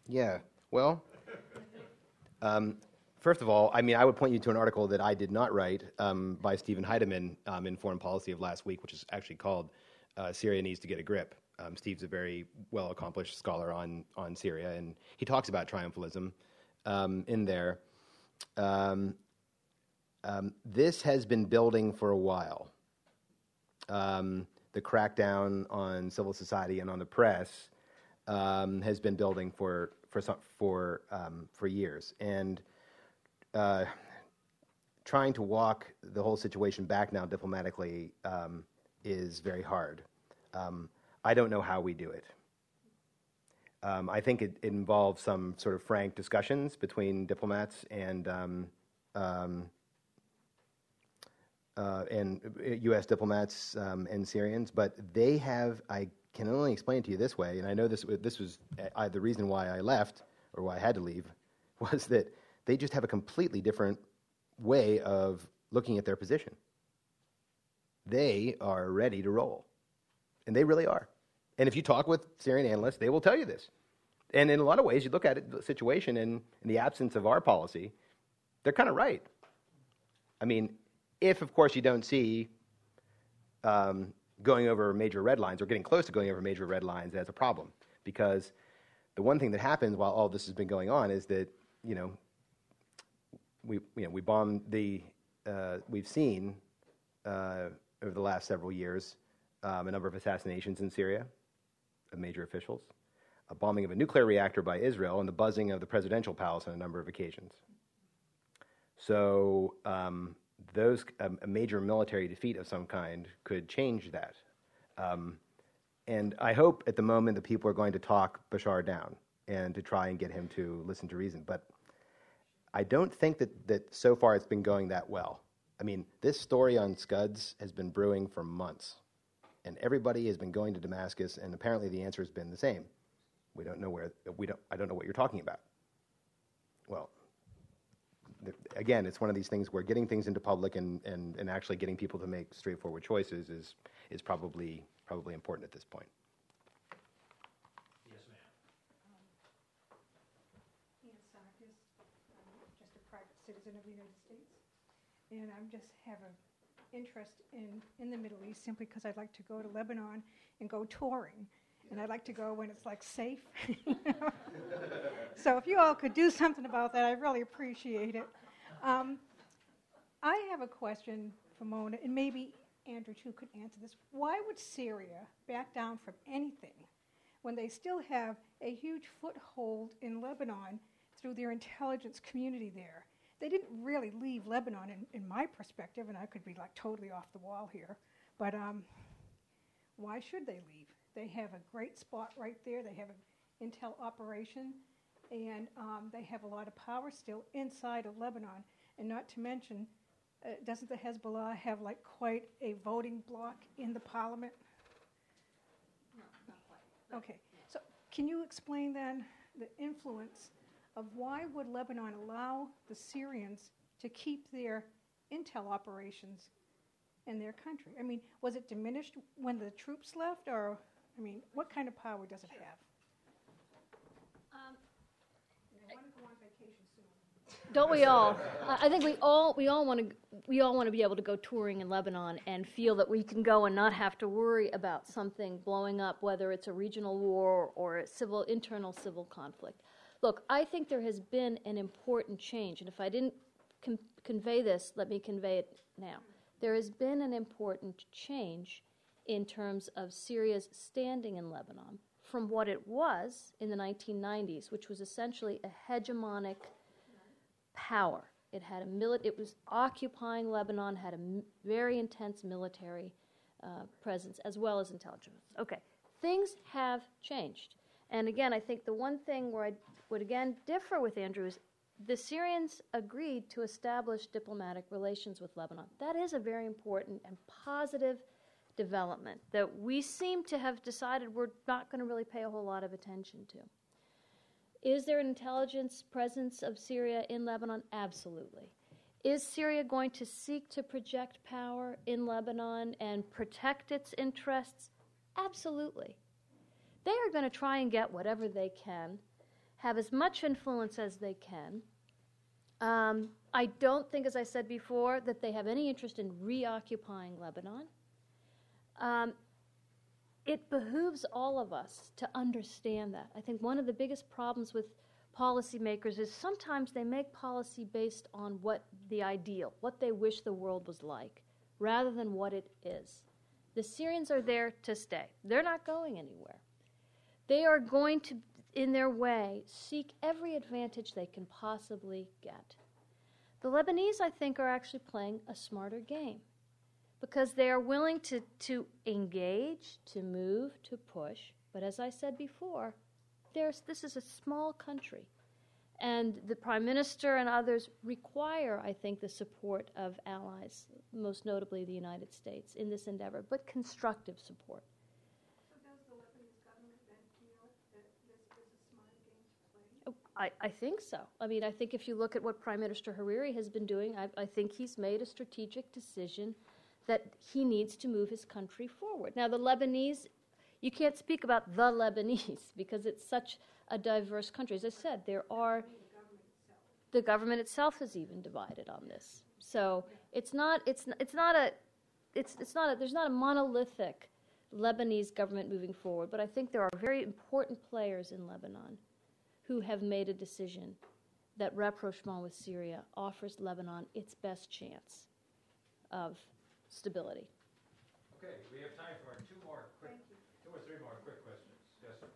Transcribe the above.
Yeah, well, first of all, I mean, I would point you to an article that I did not write by Stephen Heidemann in Foreign Policy of last week, which is actually called Syria Needs to Get a Grip. Steve's a very well-accomplished scholar on Syria, and he talks about triumphalism in there. This has been building for a while. The crackdown on civil society and on the press has been building for years, and trying to walk the whole situation back now diplomatically is very hard. I don't know how we do it. I think it involves some sort of frank discussions between diplomats and U.S. diplomats and Syrians, but they have, I can only explain it to you this way, and I know this was the reason why I left, or why I had to leave, was that they just have a completely different way of looking at their position. They are ready to roll, and they really are. And if you talk with Syrian analysts, they will tell you this. And in a lot of ways, you look at the situation in the absence of our policy, they're kind of right. I mean, if, of course, you don't see going over major red lines or getting close to going over major red lines as a problem. Because the one thing that happens while all this has been going on is that, we bombed we've seen over the last several years a number of assassinations in Syria of major officials, a bombing of a nuclear reactor by Israel, and the buzzing of the presidential palace on a number of occasions. So a major military defeat of some kind could change that. And I hope at the moment that people are going to talk Bashar down and to try and get him to listen to reason. But I don't think that so far it's been going that well. I mean, this story on Scuds has been brewing for months. And everybody has been going to Damascus, and apparently the answer has been the same. I don't know what you're talking about. Well, again, it's one of these things where getting things into public and actually getting people to make straightforward choices is probably important at this point. Yes, ma'am. Ian Sarkis, I'm just a private citizen of the United States, and I just have an interest in the Middle East simply because I'd like to go to Lebanon and go touring. And I'd like to go when it's, like, safe. So if you all could do something about that, I'd really appreciate it. I have a question for Mona, and maybe Andrew, too, could answer this. Why would Syria back down from anything when they still have a huge foothold in Lebanon through their intelligence community there? They didn't really leave Lebanon, in my perspective, and I could be, like, totally off the wall here. But why should they leave? They have a great spot right there. They have an intel operation, and they have a lot of power still inside of Lebanon. And not to mention, doesn't the Hezbollah have like quite a voting bloc in the parliament? No, not quite. Okay, so can you explain then the influence of why would Lebanon allow the Syrians to keep their intel operations in their country? I mean, was it diminished when the troops left, or, I mean, what kind of power does it have? And I want to go on vacation soon. Don't we all? I think we all want to be able to go touring in Lebanon and feel that we can go and not have to worry about something blowing up, whether it's a regional war or a internal civil conflict. Look, I think there has been an important change, and if I didn't convey this, let me convey it now. There has been an important change in terms of Syria's standing in Lebanon from what it was in the 1990s, which was essentially a hegemonic power. It had it was occupying Lebanon, had a very intense military presence as well as intelligence. Okay, things have changed. And again, I think the one thing where I would again differ with Andrew is the Syrians agreed to establish diplomatic relations with Lebanon. That is a very important and positive development that we seem to have decided we're not going to really pay a whole lot of attention to. Is there an intelligence presence of Syria in Lebanon? Absolutely. Is Syria going to seek to project power in Lebanon and protect its interests? Absolutely. they are going to try and get whatever they can, have as much influence as they can. I don't think, as I said before, that they have any interest in reoccupying Lebanon. It behooves all of us to understand that. I think one of the biggest problems with policymakers is sometimes they make policy based on what the ideal, what they wish the world was like, rather than what it is. The Syrians are there to stay. They're not going anywhere. They are going to, in their way, seek every advantage they can possibly get. The Lebanese, I think, are actually playing a smarter game because they are willing to engage, to move, to push. But as I said before, this is a small country. And the Prime Minister and others require, I think, the support of allies, most notably the United States, in this endeavor, but constructive support. So does the Lebanese government then feel that this is a smart game to play? I think so. I mean, I think if you look at what Prime Minister Hariri has been doing, I think he's made a strategic decision that he needs to move his country forward. Now, the Lebanese, you can't speak about the Lebanese because it's such a diverse country. As I said, there are the government itself is even divided on this. So there's not a monolithic Lebanese government moving forward, but I think there are very important players in Lebanon who have made a decision that rapprochement with Syria offers Lebanon its best chance of stability. Okay, we have time for two or three more quick questions. Yes, sir.